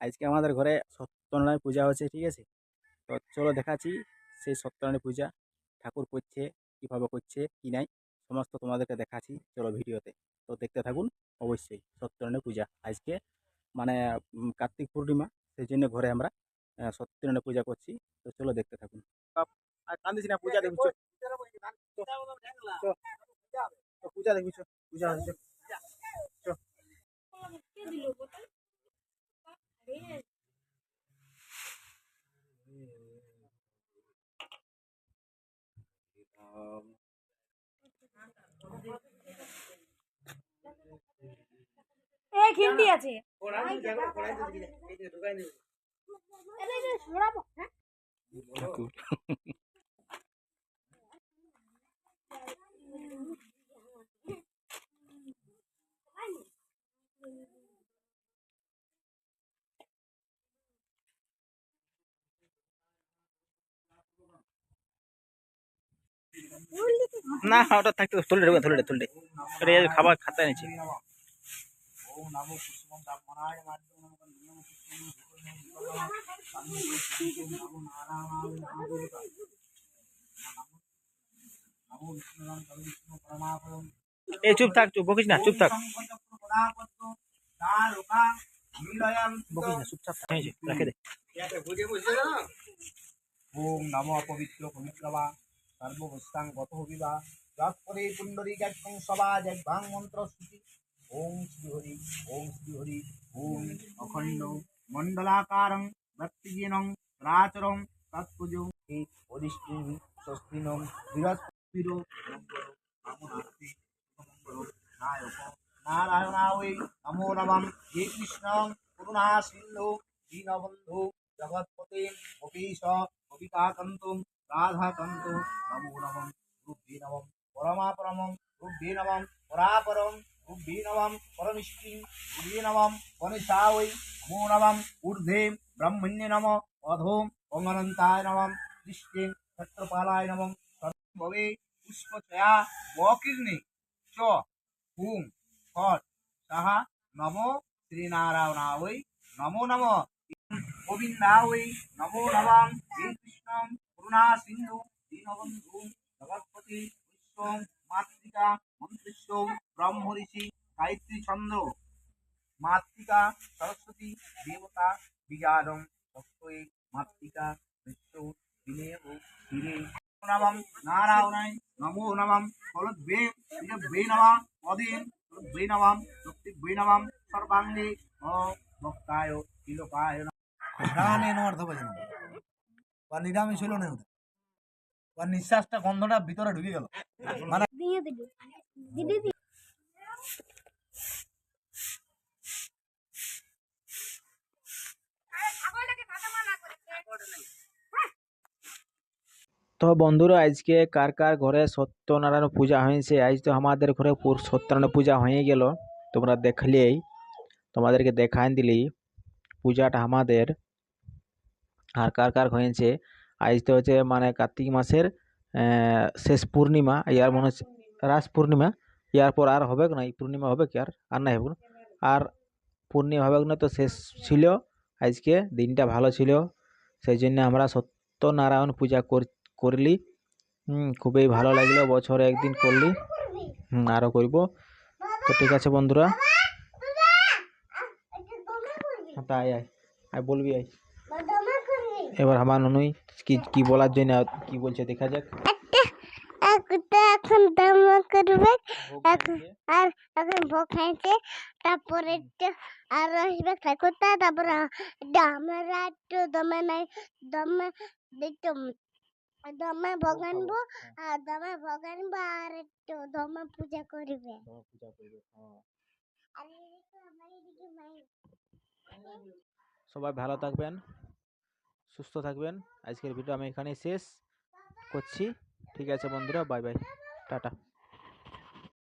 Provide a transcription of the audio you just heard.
আজকে আমাদের ঘরে সত্যনারায়ণ পূজা হচ্ছে, ঠিক আছে? তো চলো দেখাচ্ছি সেই সত্যনারায়ণ পূজা ঠাকুর করছে, কিভাবে করছে কি নাই, সমস্ত তোমাদেরকে দেখাচ্ছি চলো ভিডিওতে। তো দেখতে থাকুন। অবশ্যই সত্যনারায়ণ পূজা আজকে, মানে কার্তিক পূর্ণিমা, সেই জন্য ঘরে আমরা সত্যনারায়ণ পূজা করছি। তো চলো দেখতে থাকুন। আর কান্দিস না, পূজা দেখবি চো। চো, চো, চো, পূজা দেখবি চো, পূজা হচ্ছে চো। এই ঘিন্ডি আছে। ঠাকুর না, ওটা থাকতে তুলে ঢুকে, তুলে খাবার খাতা নিচ্ছে। এই চুপ থাক, চুপ বকিস না, চুপ থাক, বকিস না, চুপচাপ থাক, রেখে দে। ওম নমো পবিত্র পবিত্রবা সর্বভূতাং গত হবিবা যৎপরে পুণ্ডরী যজ্ঞং সবা যজ্ঞাং মন্ত্র শ্রুতি ওম শ্রী হরি ওম শ্রী হরি ওম অখণ্ড মণ্ডলাকারং ব্যক্তিজনং রাচরং তৎপুজো হি অধিষ্ঠিং স্বস্তিনং বৃহস্পতিরো আমনাস্তি মঙ্গল নায়ক নারায়ণায় নমো নমঃ হে কৃষ্ণ করুণা সিন্ধু দীনবন্ধু জগৎপতে গোপীশ গোপিকাকান্তম রাধাকান্ত নমো নমঃ রূপে নমঃ পরমাপরমং রূপে নমঃ পরাপরং রূপে নমঃ পরমিষ্টিং রূপে নমঃ গণেশায় নমো নমঃ ঊর্ধ্বে ব্রহ্মণ্যে নমঃ অধোম অঙ্গনন্তায় নমঃ দৃষ্টিং ছত্রপালায় নমঃ ভবে পুষ্পচয়া বকীর্ণে চ হুম ফট সাহা নমো শ্রীনারায়ণায় নমো নমঃ গোবিন্দায় নমো নমঃ হে কৃষ্ণ করুণা সিন্ধু দীনবন্ধু জগৎপতি বিশ্বং মাতৃকা মন্ত্রিষ্য ব্রহ্ম ঋষি গায়ত্রী চন্দ্র মাতৃকা সরস্বতী দেবতা বিজারং সত্যই মাতৃকা বিষ্ণ দিনেব ধীরে নমঃ নারায়ণায় নমো নমঃ ফলদ্বে বে নমঃ পদেন বে নমঃ শক্তিবে নমঃ সর্বাঙ্গে ভক্তায় তিলকায় প্রাণে অর্ধ বাজনা বা নিরামিষ হইল না, ওটা নিঃশ্বাসটা গন্ধটা ভিতরে ঢুকে গেল মানে তো বন্ধুরা, আজকে কার কার ঘরে সত্যনারায়ণ পূজা হয়েছে? আজ তো আমাদের ঘরে সত্যনারায়ণ পূজা হয়ে গেল, তোমরা দেখলেই, তোমাদেরকে দেখান দিলেই পূজাটা আমাদের। আর কার কার হয়েছে? আজ তো হচ্ছে মানে কার্তিক মাসের শেষ পূর্ণিমা, ইয়ার মনে হচ্ছে রাস পূর্ণিমা। ইয়ার পর আর হবে না, এই পূর্ণিমা হবে কি আর নাই হবে না, আর পূর্ণিমা হবে না। তো শেষ ছিল আজকে, দিনটা ভালো ছিল, সেই জন্য আমরা সত্যনারায়ণ পূজা করলি। খুবই ভালো লাগলো, বছরে একদিন করলি, আরও করব। তো ঠিক আছে বন্ধুরা, তাই আয় আয় বলবি আয়। এবার আমার নুনুই কি বলার জন্য কি বলছে দেখা যাক। এখন দমা করবে, আর এখন ভোগ খাইছে, তারপরে আর আসবে ঠাকুরটা, তারপরে আমরা একটু দমে নাই, দমে একটু দমে ভগানবো, আর দমে ভগানবো, আর একটু দমে পূজা করবে। সবাই ভালো থাকবেন, সুস্থ থাকবেন। আজকের ভিডিও আমি এখানেই শেষ করছি। ঠিক আছে বন্ধুরা, বাই বাই, টাটা।